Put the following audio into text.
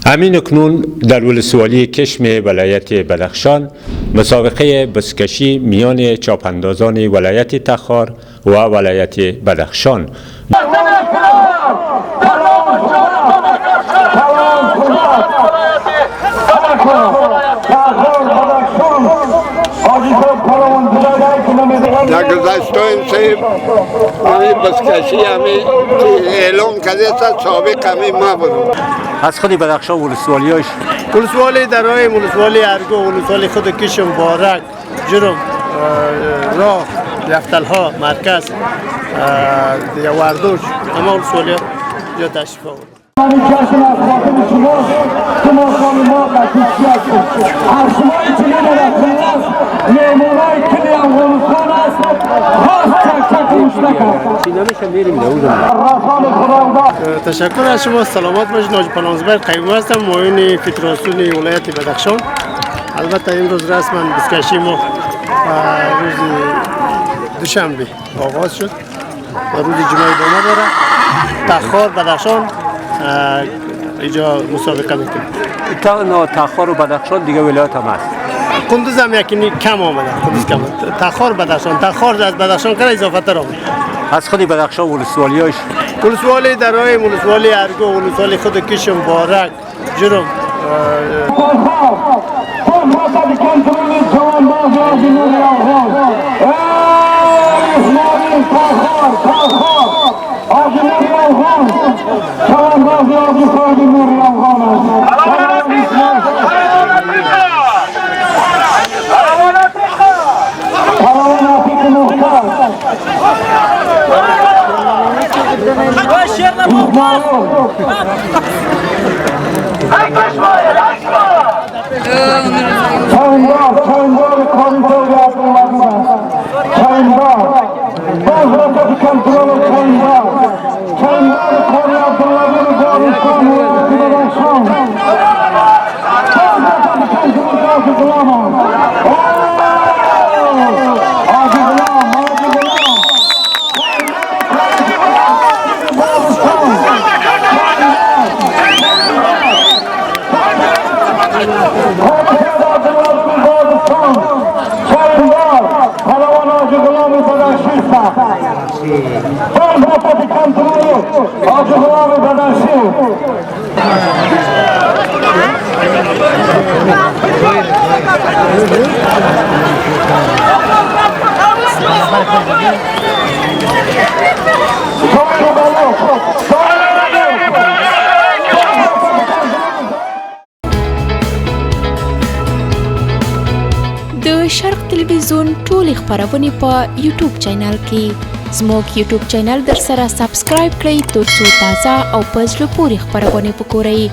همین اکنون در ولسوالی کشم ولایت بدخشان مسابقه بزکشی میان چاپاندازان ولایت تخار و ولایت بدخشان در گذشته این بزکشی همی اعلام کرده سابق همی ما بودم. از خود بدخشان ولسوالیاش ولسوالی درای ولسوالی ارگو ولسوالی خود کشم بارک جرم راه یفتلها مرکز یا وردوش اما ولسوالی یا تشریف آورد. تشکر از شما. سلامت باشید. ناجی پالانزبر قیوم هستم، معاون فدراسیون ولایت بدخشان. البته امروز رسما بزکشی ما روز دوشنبه آغاز شد و روز جمعه ادامه داره. تخار بدخشان اینجا مسابقه میکنیم. تخار و بدخشان دیگه ولایت هم هست. کندوز هم یکی کم آمده. کندوز کم. تخار بدخشان، تخار از بدخشان کنه اضافه تر آمده. از خود بدخشان ولسوالیاش ولسوالی درای ولسوالی ارگو ولسوالی خود کشم بارک جرم د شرق تلویزیون ټول خبرونه په یوټیوب چینل کې زموږ یوټیوب چینل در سره سبسکرایب کړئ ترڅو تازه او په زړه پورې خبرونه وګورئ.